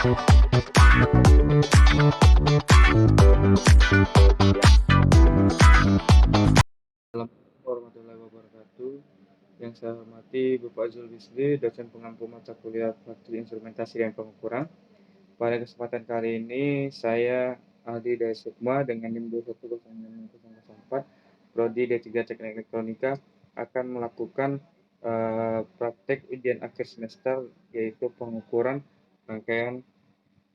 Assalamualaikum warahmatullahi wabarakatuh. Yang saya hormati Bapak Zulkifli, dosen pengampu mata kuliah Praktik Instrumentasi dan Pengukuran. Pada kesempatan kali ini saya Aldi dari Sukma dengan NIM 21004 Prodi D3 Teknik Elektronika akan melakukan praktek ujian akhir semester, yaitu pengukuran rangkaian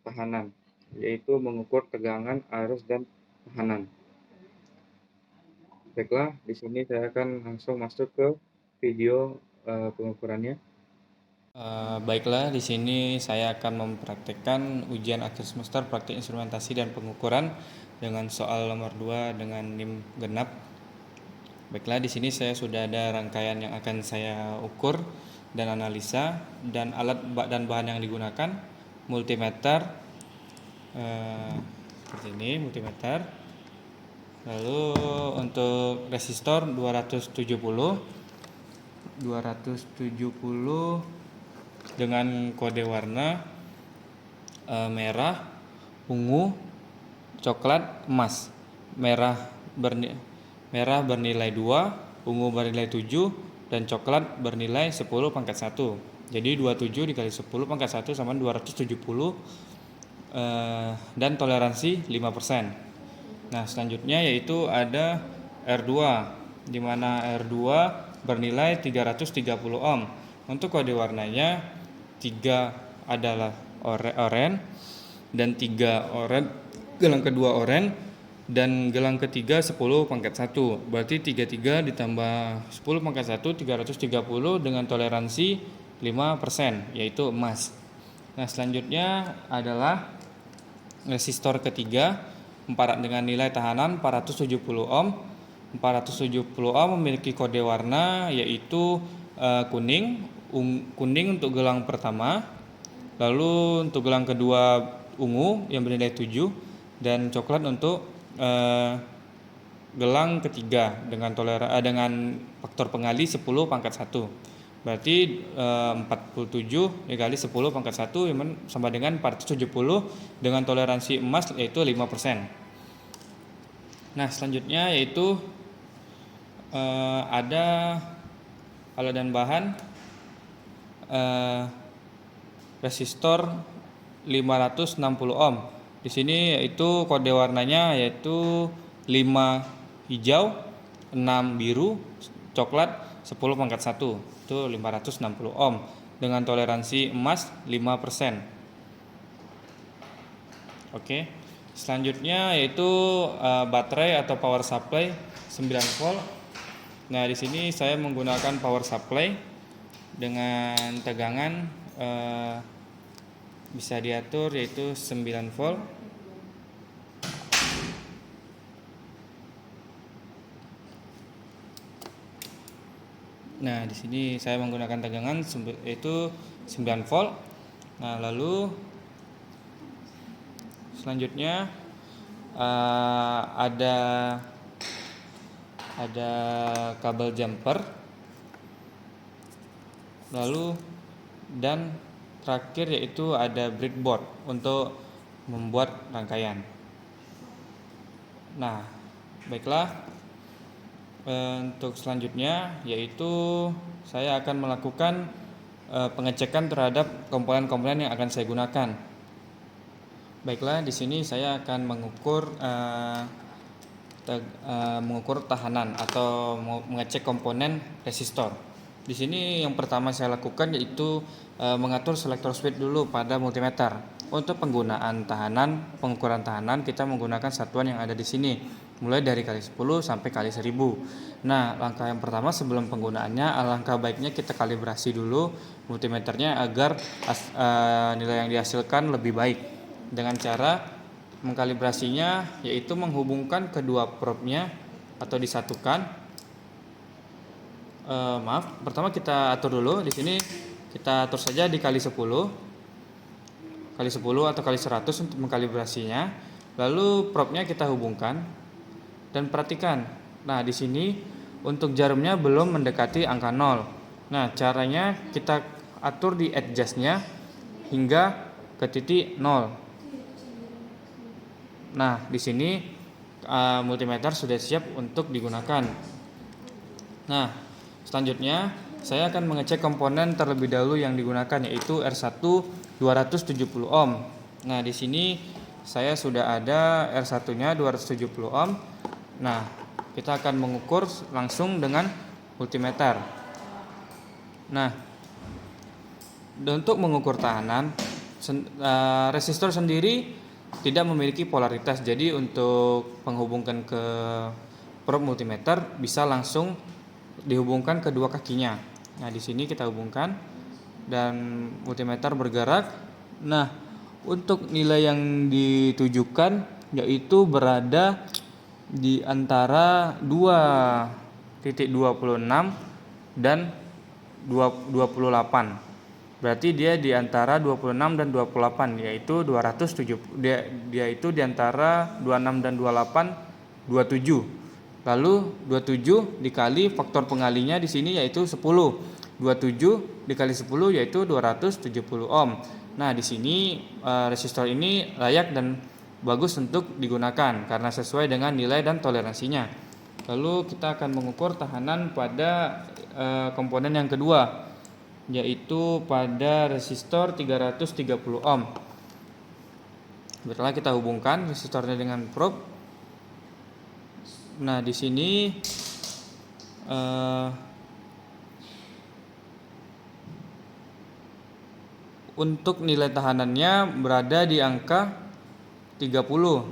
tahanan, yaitu mengukur tegangan, arus, dan tahanan. Baiklah, di sini saya akan langsung masuk ke video pengukurannya. Baiklah, di sini saya akan mempraktekkan ujian akhir semester praktik instrumentasi dan pengukuran dengan soal nomor 2 dengan NIM genap. Baiklah, di sini saya sudah ada rangkaian yang akan saya ukur dan analisa, dan alat dan bahan yang digunakan multimeter, seperti ini multimeter. Lalu untuk resistor 270 dengan kode warna merah, ungu, coklat, emas. Merah bernilai 2, ungu bernilai 7, dan coklat bernilai 10 pangkat 1. Jadi 27 dikali 10 pangkat 1 sama 270, dan toleransi 5%. Nah, selanjutnya yaitu ada R2, di mana R2 bernilai 330 ohm. Untuk kode warnanya 3 adalah oranye, dan 3 oranye, gelang kedua oranye, dan gelang ketiga 10 pangkat 1. Berarti 33 ditambah 10 pangkat 1, 330 dengan toleransi 5%, yaitu emas. Nah, selanjutnya adalah resistor ketiga dengan nilai tahanan 470 ohm. 470 ohm memiliki kode warna yaitu kuning untuk gelang pertama, lalu untuk gelang kedua ungu yang bernilai 7, dan coklat untuk gelang ketiga dengan faktor pengali 10 pangkat 1. Berarti 47 dikali 10 pangkat 1 sama dengan 470 dengan toleransi emas yaitu 5%. Nah, selanjutnya yaitu ada alat dan bahan resistor 560 ohm. Di sini yaitu kode warnanya yaitu 5 hijau, 6 biru, coklat 10 pangkat 1. Itu 560 ohm dengan toleransi emas 5%. Oke. Selanjutnya yaitu baterai atau power supply 9 volt. Nah, di sini saya menggunakan power supply dengan tegangan bisa diatur yaitu 9 volt. Nah, di sini saya menggunakan tegangan yaitu 9 volt. Nah, lalu selanjutnya ada kabel jumper, lalu dan terakhir yaitu ada breadboard untuk membuat rangkaian. Nah, baiklah, untuk selanjutnya yaitu saya akan melakukan pengecekan terhadap komponen-komponen yang akan saya gunakan. Baiklah, di sini saya akan mengukur tahanan atau mengecek komponen resistor. Di sini yang pertama saya lakukan yaitu mengatur selector speed dulu pada multimeter. Untuk penggunaan tahanan, pengukuran tahanan kita menggunakan satuan yang ada di sini, mulai dari kali 10 sampai kali 1000. Nah, langkah yang pertama sebelum penggunaannya, alangkah baiknya kita kalibrasi dulu multimeternya agar nilai yang dihasilkan lebih baik. Dengan cara mengkalibrasinya yaitu menghubungkan kedua probnya atau disatukan. Pertama kita atur dulu di sini, kita atur saja di kali 10 atau kali 100 untuk mengkalibrasinya. Lalu probnya kita hubungkan dan perhatikan. Nah, di sini untuk jarumnya belum mendekati angka 0. Nah, caranya kita atur di adjust-nya hingga ke titik 0. Nah, di sini multimeter sudah siap untuk digunakan. Nah, selanjutnya saya akan mengecek komponen terlebih dahulu yang digunakan, yaitu R1 270 ohm. Nah, di sini saya sudah ada R1-nya 270 ohm. Nah, kita akan mengukur langsung dengan multimeter. Nah, untuk mengukur tahanan, resistor sendiri tidak memiliki polaritas. Jadi untuk menghubungkan ke probe multimeter bisa langsung dihubungkan kedua kakinya. Nah, di sini kita hubungkan dan multimeter bergerak. Nah, untuk nilai yang ditujukan yaitu berada di antara 2.26 dan 28. Berarti dia di antara 26 dan 28, yaitu 270. Dia itu di antara 26 dan 28 27. Lalu 27 dikali faktor pengalinya di sini yaitu 10. 27 dikali 10 yaitu 270 ohm. Nah, di sini resistor ini layak dan bagus untuk digunakan karena sesuai dengan nilai dan toleransinya. Lalu kita akan mengukur tahanan pada komponen yang kedua, yaitu pada resistor 330 ohm. Setelah kita hubungkan resistornya dengan probe. Nah, di sini untuk nilai tahanannya berada di angka 30.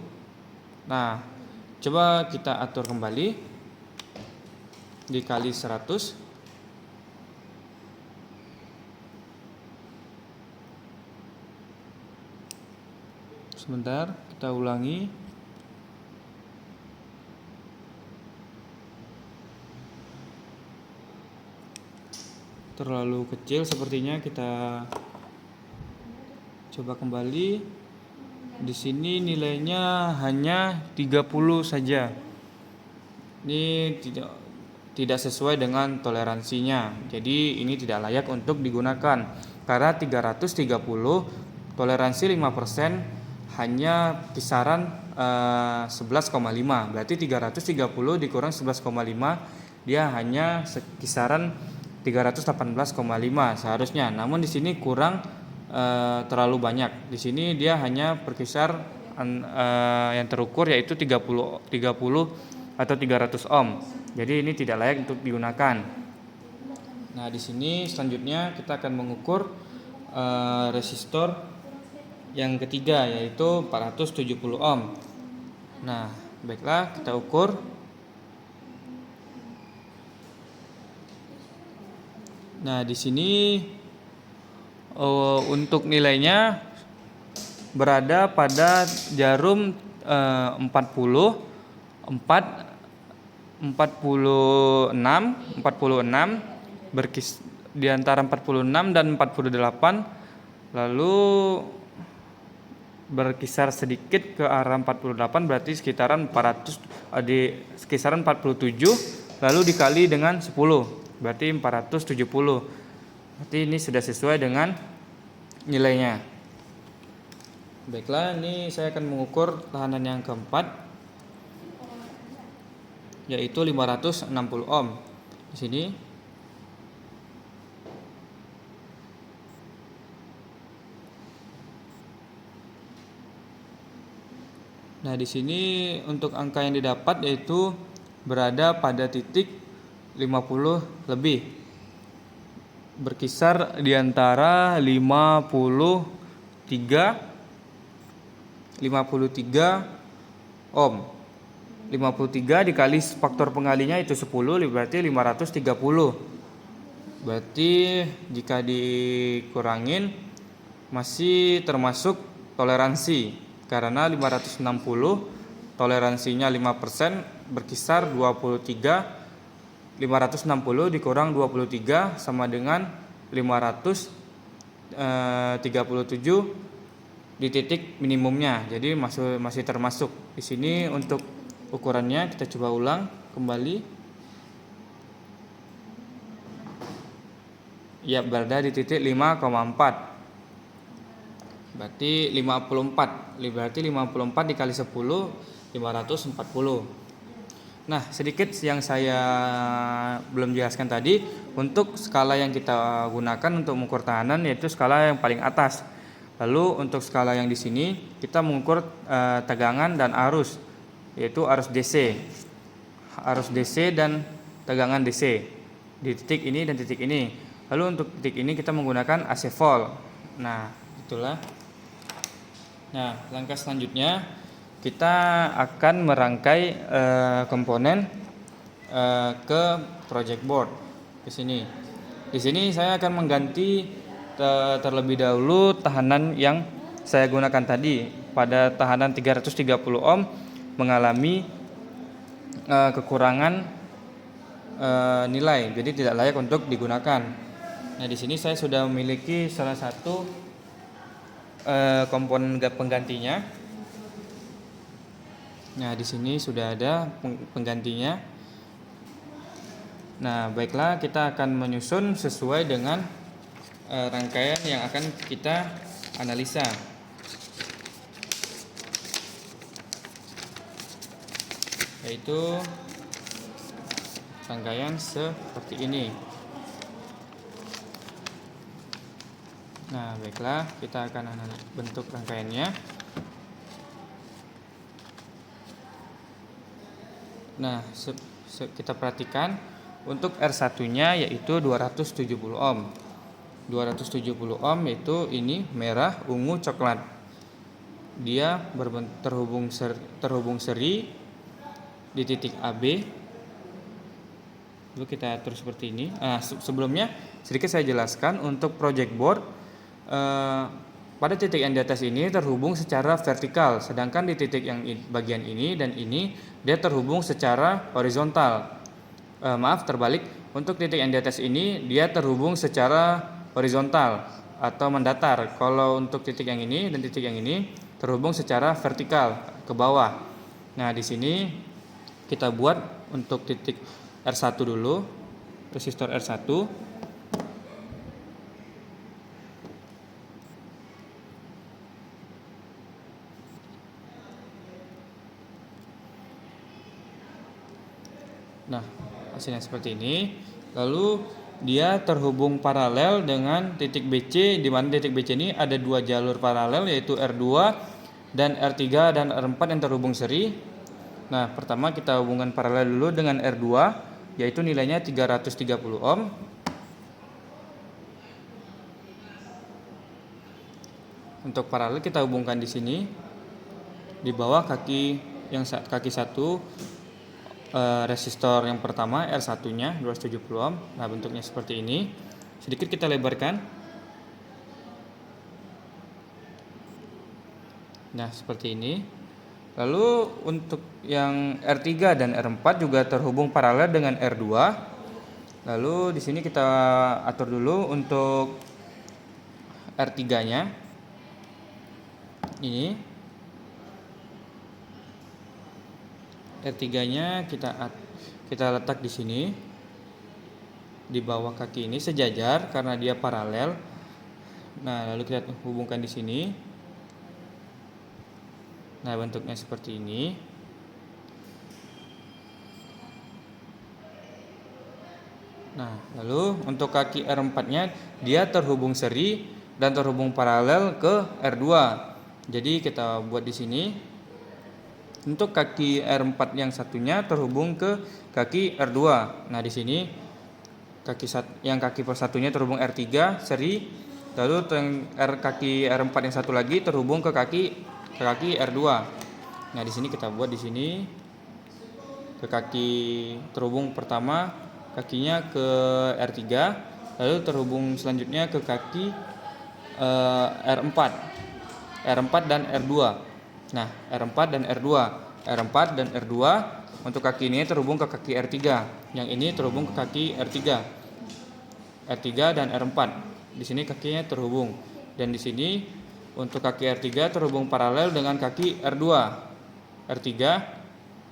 Nah, coba kita atur kembali dikali 100. Sebentar, kita ulangi. Terlalu kecil sepertinya, kita coba kembali. Di sini nilainya hanya 30 saja. Ini tidak sesuai dengan toleransinya. Jadi ini tidak layak untuk digunakan. Karena 330 toleransi 5% hanya kisaran 11,5. Berarti 330 dikurang 11,5 dia hanya kisaran 318,5 seharusnya. Namun di sini kurang terlalu banyak. Di sini dia hanya berkisar yang terukur yaitu 30 atau 300 ohm. Jadi ini tidak layak untuk digunakan. Nah, di sini selanjutnya kita akan mengukur resistor yang ketiga yaitu 470 ohm. Nah, baiklah, kita ukur. Nah, di sini untuk nilainya berada pada jarum 46 di antara 46 dan 48, lalu berkisar sedikit ke arah 48, berarti sekitaran 47, lalu dikali dengan 10 berarti 470. Berarti ini sudah sesuai dengan nilainya. Baiklah, ini saya akan mengukur tahanan yang keempat yaitu 560 ohm. Di sini Nah, di sini untuk angka yang didapat yaitu berada pada titik 50 lebih. Berkisar di antara 53 ohm. 53 dikali faktor pengalinya itu 10, berarti 530. Berarti jika dikurangin masih termasuk toleransi. Karena 560 toleransinya 5%, berkisar 23. 560 dikurang 23 sama dengan 537 di titik minimumnya. Jadi masih termasuk. Di sini untuk ukurannya kita coba ulang kembali. Ya, berada di titik 5,4. Berarti 54. Berarti 54 dikali 10, 540. Nah, sedikit yang saya belum jelaskan tadi, untuk skala yang kita gunakan untuk mengukur tahanan yaitu skala yang paling atas. Lalu untuk skala yang di sini kita mengukur tegangan dan arus, yaitu arus DC. Arus DC dan tegangan DC di titik ini dan titik ini. Lalu untuk titik ini kita menggunakan AC volt. Nah, itulah. Nah, langkah selanjutnya kita akan merangkai komponen ke project board ke sini. Di sini saya akan mengganti terlebih dahulu tahanan yang saya gunakan tadi. Pada tahanan 330 ohm mengalami kekurangan nilai, jadi tidak layak untuk digunakan. Nah, di sini saya sudah memiliki salah satu komponen penggantinya. Nah, di sini sudah ada penggantinya. Nah, baiklah, kita akan menyusun sesuai dengan rangkaian yang akan kita analisa. Yaitu rangkaian seperti ini. Nah, baiklah, kita akan bentuk rangkaiannya. Nah, kita perhatikan untuk R1-nya yaitu 270 ohm. 270 ohm yaitu ini merah, ungu, coklat. Dia terhubung seri di titik AB. Lalu kita atur seperti ini. Nah, sebelumnya sedikit saya jelaskan untuk project board. Pada titik yang di atas ini terhubung secara vertikal, sedangkan di titik yang bagian ini dan ini dia terhubung secara horizontal. Terbalik. Untuk titik yang di atas ini dia terhubung secara horizontal atau mendatar. Kalau untuk titik yang ini dan titik yang ini terhubung secara vertikal ke bawah. Nah, di sini kita buat untuk titik R1 dulu, resistor R1. Nah, hasilnya seperti ini. Lalu dia terhubung paralel dengan titik BC, di mana titik BC ini ada dua jalur paralel yaitu R2 dan R3 dan R4 yang terhubung seri. Nah, pertama kita hubungkan paralel dulu dengan R2 yaitu nilainya 330 ohm. Untuk paralel kita hubungkan di sini di bawah kaki satu resistor yang pertama R1-nya 270 ohm. Nah, bentuknya seperti ini. Sedikit kita lebarkan. Nah, seperti ini. Lalu untuk yang R3 dan R4 juga terhubung paralel dengan R2. Lalu di sini kita atur dulu untuk R3-nya. Ini R3-nya kita letak di sini di bawah kaki ini sejajar karena dia paralel. Nah, lalu kita hubungkan di sini. Nah, bentuknya seperti ini. Nah, lalu untuk kaki R4-nya dia terhubung seri dan terhubung paralel ke R2. Jadi kita buat di sini. Untuk kaki R4 yang satunya terhubung ke kaki R2. Nah, di sini kaki persatunya terhubung R3 seri, lalu kaki R4 yang satu lagi terhubung ke kaki R2. Nah, di sini kita buat di sini ke kaki terhubung pertama kakinya ke R3, lalu terhubung selanjutnya ke kaki R4 dan R2. Nah, R4 dan R2. R4 dan R2 untuk kaki ini terhubung ke kaki R3. Yang ini terhubung ke kaki R3. R3 dan R4. Di sini kakinya terhubung. Dan di sini untuk kaki R3 terhubung paralel dengan kaki R2. R3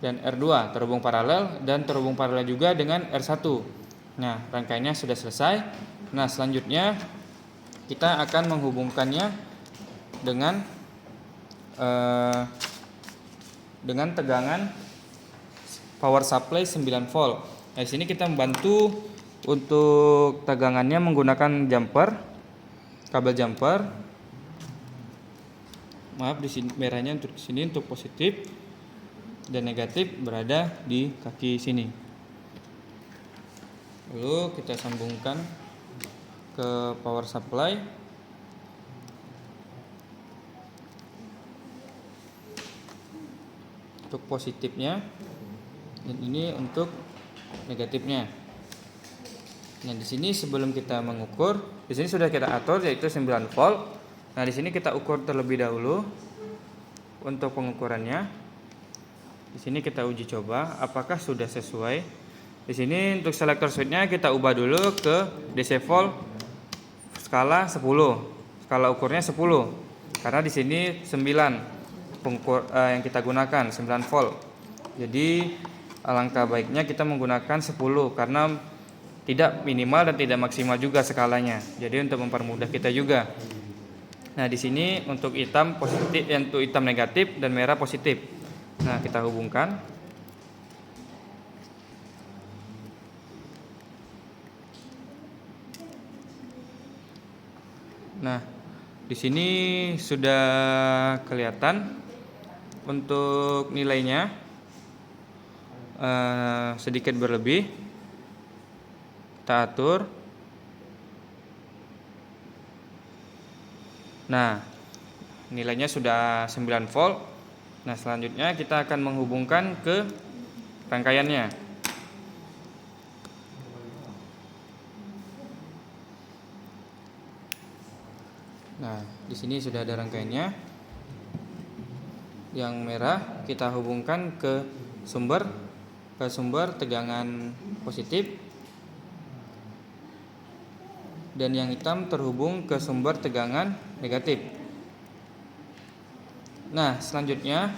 dan R2 terhubung paralel dan terhubung paralel juga dengan R1. Nah, rangkaiannya sudah selesai. Nah, selanjutnya kita akan menghubungkannya dengan tegangan power supply 9 volt. Nah, di sini kita membantu untuk tegangannya menggunakan jumper, kabel jumper. Maaf, di sini merahnya untuk sini untuk positif dan negatif berada di kaki sini. Lalu kita sambungkan ke power supply. Untuk positifnya dan ini untuk negatifnya. Nah, di sini sebelum kita mengukur, di sini sudah kita atur yaitu 9 volt. Nah, di sini kita ukur terlebih dahulu untuk pengukurannya. Di sini kita uji coba apakah sudah sesuai. Di sini untuk selector switch-nya kita ubah dulu ke DC volt skala 10. Skala ukurnya 10. Karena di sini 9 pengukur yang kita gunakan 9 volt. Jadi alangkah baiknya kita menggunakan 10 karena tidak minimal dan tidak maksimal juga skalanya. Jadi untuk mempermudah kita juga. Nah, di sini untuk hitam positif, untuk hitam negatif dan merah positif. Nah, kita hubungkan. Nah, di sini sudah kelihatan untuk nilainya sedikit berlebih. Kita atur. Nah, nilainya sudah 9 volt. Nah, selanjutnya kita akan menghubungkan ke rangkaiannya. Nah, di sini sudah ada rangkaiannya. Yang merah kita hubungkan ke sumber tegangan positif. Dan yang hitam terhubung ke sumber tegangan negatif. Nah, selanjutnya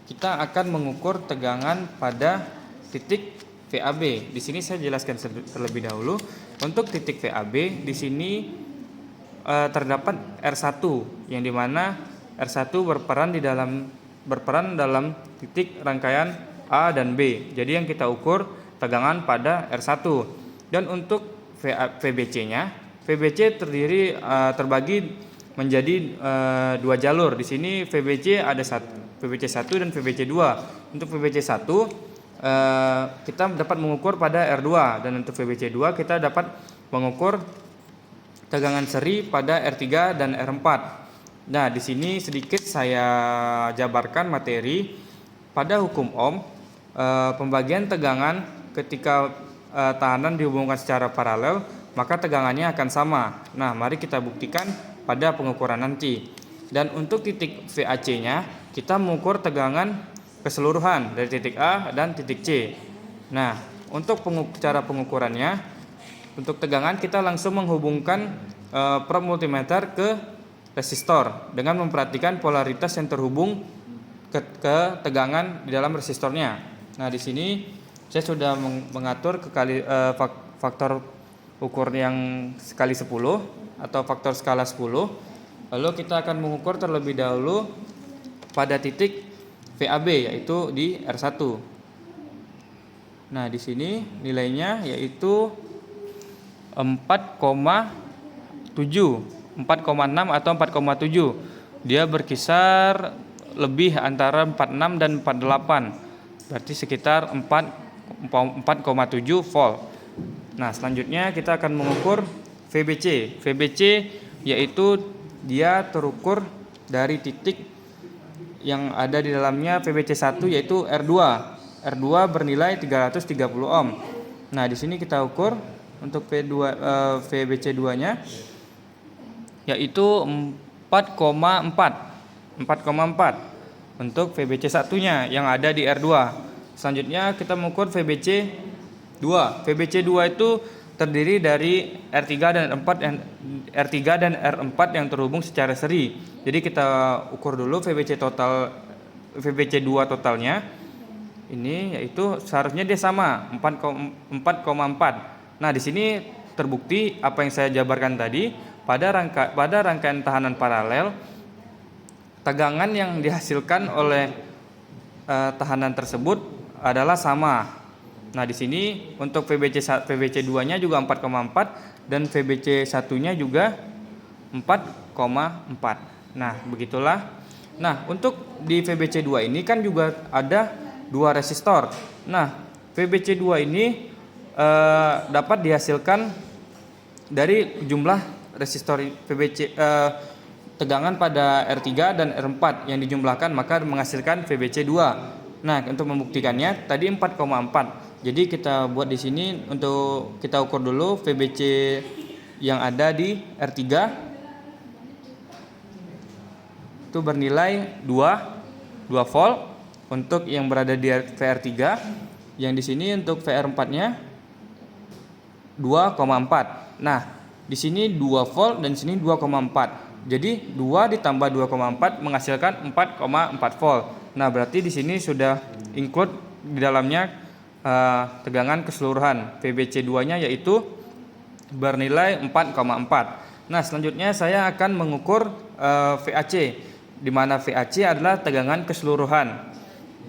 kita akan mengukur tegangan pada titik VAB. Di sini saya jelaskan terlebih dahulu. Untuk titik VAB di sini terdapat R1 yang dimana R1 berperan dalam titik rangkaian A dan B. Jadi yang kita ukur tegangan pada R1. Dan untuk VBC-nya, VBC terbagi menjadi dua jalur. Di sini VBC ada VBC 1 dan VBC 2. Untuk VBC 1 kita dapat mengukur pada R2 dan untuk VBC 2 kita dapat mengukur tegangan seri pada R3 dan R4. Nah, di sini sedikit saya jabarkan materi pada hukum Ohm. Pembagian tegangan ketika tahanan dihubungkan secara paralel, maka tegangannya akan sama. Nah, mari kita buktikan pada pengukuran nanti. Dan untuk titik VAC-nya, kita mengukur tegangan keseluruhan dari titik A dan titik C. Nah, untuk cara pengukurannya, untuk tegangan kita langsung menghubungkan probe multimeter ke resistor dengan memperhatikan polaritas yang terhubung ke tegangan di dalam resistornya. Nah, di sini saya sudah mengatur faktor ukur yang kali 10 atau faktor skala 10. Lalu kita akan mengukur terlebih dahulu pada titik VAB yaitu di R1. Nah, di sini nilainya yaitu 4,7, 4,6 atau 4,7. Dia berkisar lebih antara 46 dan 48. Berarti sekitar 4,7 volt. Nah, selanjutnya kita akan mengukur VBC. VBC yaitu dia terukur dari titik yang ada di dalamnya VBC 1 yaitu R2. R2 bernilai 330 ohm. Nah, di sini kita ukur untuk VBC 2-nya yaitu 4,4 untuk VBC 1-nya yang ada di R2. Selanjutnya kita mengukur VBC 2. VBC 2 itu terdiri dari R3 dan R4 yang terhubung secara seri. Jadi kita ukur dulu VBC 2 totalnya. Ini yaitu seharusnya dia sama 4,4. Nah, di sini terbukti apa yang saya jabarkan tadi pada rangkaian tahanan paralel tegangan yang dihasilkan oleh tahanan tersebut adalah sama. Nah, di sini untuk VBC 2-nya juga 4,4 dan VBC 1-nya juga 4,4. Nah, begitulah. Nah, untuk di VBC 2 ini kan juga ada 2 resistor. Nah, VBC 2 ini dapat dihasilkan dari jumlah resistor VBC tegangan pada R3 dan R4 yang dijumlahkan maka menghasilkan VBC 2. Nah, untuk membuktikannya tadi 4,4. Jadi kita buat di sini untuk kita ukur dulu VBC yang ada di R3 itu bernilai 2 volt untuk yang berada di VR3. Yang di sini untuk VR4-nya 2,4. Nah, di sini 2 volt dan di sini 2,4. Jadi 2 ditambah 2,4 menghasilkan 4,4 volt. Nah, berarti di sini sudah include di dalamnya tegangan keseluruhan. VBC 2-nya yaitu bernilai 4,4. Nah, selanjutnya saya akan mengukur VAC, di mana VAC adalah tegangan keseluruhan.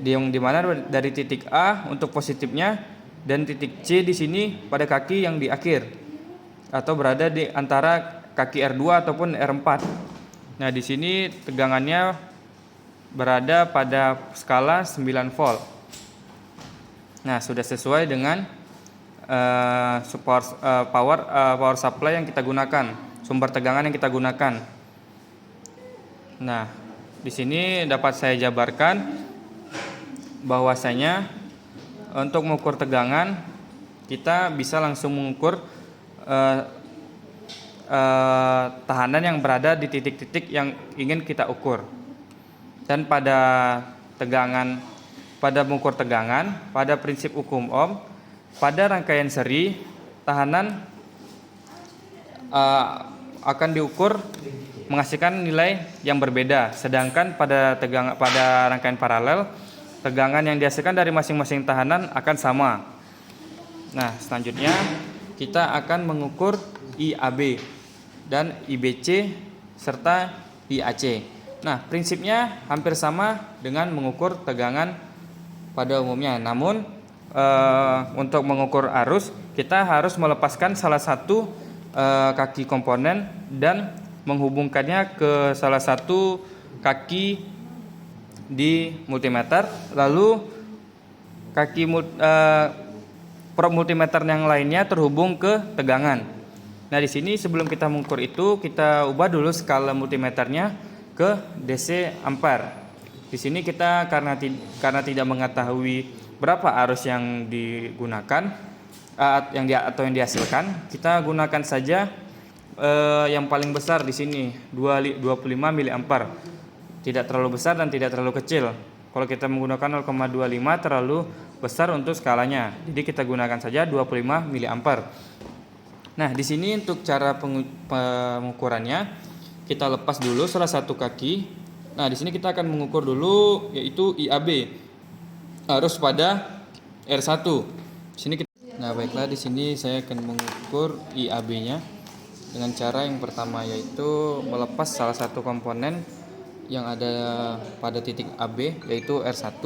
Yang dimana dari titik A untuk positifnya dan titik C di sini pada kaki yang di akhir atau berada di antara kaki R2 ataupun R4. Nah, di sini tegangannya berada pada skala 9 volt. Nah, sudah sesuai dengan power supply yang kita gunakan, sumber tegangan yang kita gunakan. Nah, di sini dapat saya jabarkan bahwasanya untuk mengukur tegangan kita bisa langsung mengukur tahanan yang berada di titik-titik yang ingin kita ukur. Dan pada mengukur tegangan, pada prinsip hukum Ohm, pada rangkaian seri tahanan akan diukur menghasilkan nilai yang berbeda, sedangkan pada rangkaian paralel tegangan yang dihasilkan dari masing-masing tahanan akan sama. Nah, selanjutnya kita akan mengukur IAB dan IBC serta IAC. Nah, prinsipnya hampir sama dengan mengukur tegangan pada umumnya. Namun untuk mengukur arus kita harus melepaskan salah satu kaki komponen dan menghubungkannya ke salah satu kaki di multimeter, lalu kaki probe multimeter yang lainnya terhubung ke tegangan. Nah, di sini sebelum kita mengukur itu kita ubah dulu skala multimeternya ke DC ampere. Di sini kita karena tidak mengetahui berapa arus yang digunakan atau yang dihasilkan, kita gunakan saja yang paling besar di sini 25 mA. Tidak terlalu besar dan tidak terlalu kecil. Kalau kita menggunakan 0,25 terlalu besar untuk skalanya. Jadi kita gunakan saja 25 mA. Nah, di sini untuk cara pengukurannya kita lepas dulu salah satu kaki. Nah, di sini kita akan mengukur dulu yaitu IAB. Arus pada R1. Nah, baiklah, di sini saya akan mengukur IAB-nya dengan cara yang pertama yaitu melepas salah satu komponen yang ada pada titik AB yaitu R1.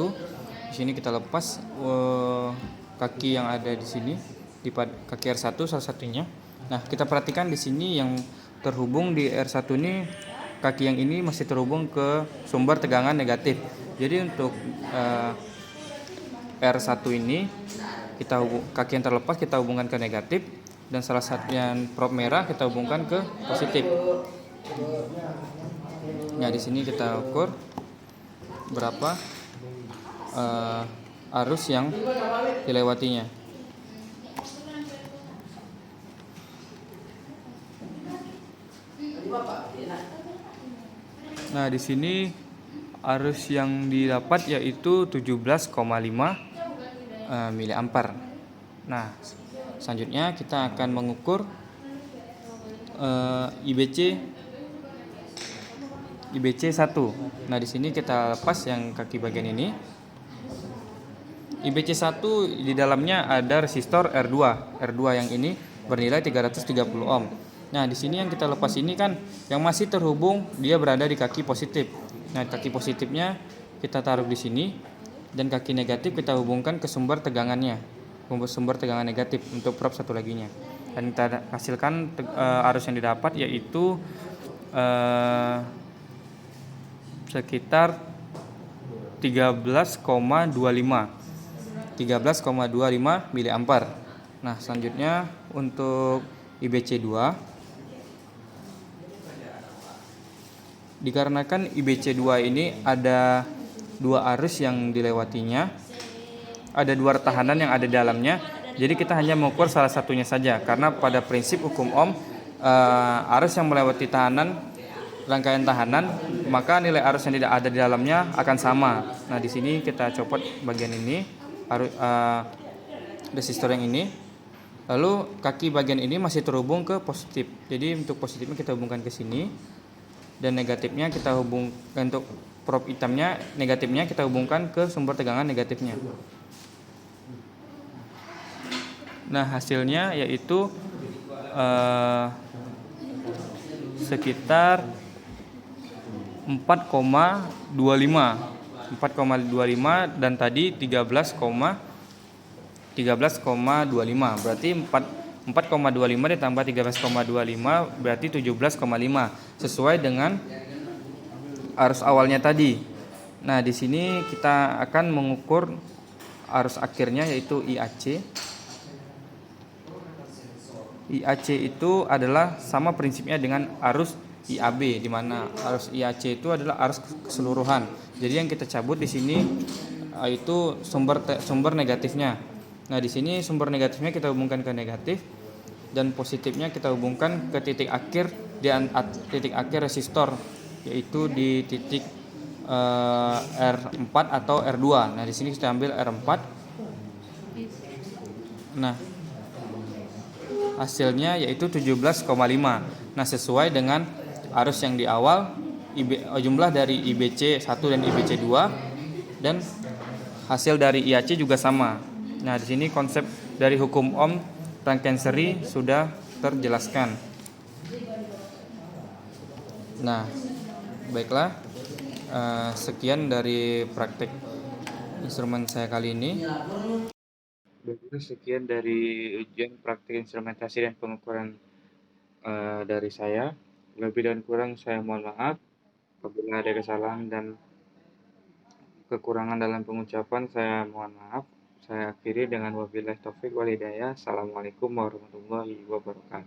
Di sini kita lepas kaki yang ada di sini di kaki R1 salah satunya. Nah, kita perhatikan di sini yang terhubung di R1 ini, kaki yang ini masih terhubung ke sumber tegangan negatif. Jadi untuk R1 ini kaki yang terlepas kita hubungkan ke negatif dan salah satu yang probe merah kita hubungkan ke positif. Nah, di sini kita ukur berapa arus yang dilewatinya. Nah, di sini arus yang didapat yaitu 17,5 mA. Nah, selanjutnya kita akan mengukur IBC 1. Nah, di sini kita lepas yang kaki bagian ini. IBC 1 di dalamnya ada resistor R2. R2 yang ini bernilai 330 ohm. Nah, di sini yang kita lepas ini kan yang masih terhubung dia berada di kaki positif. Nah, kaki positifnya kita taruh di sini dan kaki negatif kita hubungkan ke sumber tegangannya, sumber tegangan negatif untuk prop satu laginya. Dan kita hasilkan arus yang didapat yaitu sekitar 13,25 mA. Nah, selanjutnya untuk IBC2, dikarenakan IBC2 ini ada dua arus yang dilewatinya, ada dua retahanan yang ada di dalamnya, jadi kita hanya mengukur salah satunya saja, karena pada prinsip hukum Ohm arus yang melewati rangkaian tahanan, maka nilai arus yang tidak ada di dalamnya akan sama. Nah, di sini kita copot bagian ini, resistor yang ini, lalu kaki bagian ini masih terhubung ke positif. Jadi untuk positifnya kita hubungkan ke sini, dan negatifnya kita hubungkan, untuk prop hitamnya, negatifnya kita hubungkan ke sumber tegangan negatifnya. Nah, hasilnya yaitu sekitar 4,25 dan tadi 13,25, berarti 4,25 ditambah 13,25 berarti 17,5, sesuai dengan arus awalnya tadi. Nah, di sini kita akan mengukur arus akhirnya yaitu IAC. IAC itu adalah sama prinsipnya dengan arus IAB, di mana arus IAC itu adalah arus keseluruhan. Jadi yang kita cabut di sini itu sumber negatifnya. Nah, di sini sumber negatifnya kita hubungkan ke negatif dan positifnya kita hubungkan ke titik akhir resistor, yaitu di titik R4 atau R2. Nah, di sini kita ambil R4. Nah, hasilnya yaitu 17,5. Nah, sesuai dengan arus yang di awal, jumlah dari IBC 1 dan IBC 2, dan hasil dari IAC juga sama. Nah, di sini konsep dari hukum Ohm rangkaian seri sudah terjelaskan. Nah, baiklah, sekian dari praktek instrumen saya kali ini. Baiklah, sekian dari ujian praktik instrumentasi dan pengukuran dari saya. Lebih dan kurang saya mohon maaf. Apabila ada kesalahan dan kekurangan dalam pengucapan, saya mohon maaf. Saya akhiri dengan wabillahi taufik wal hidayah. Assalamualaikum warahmatullahi wabarakatuh.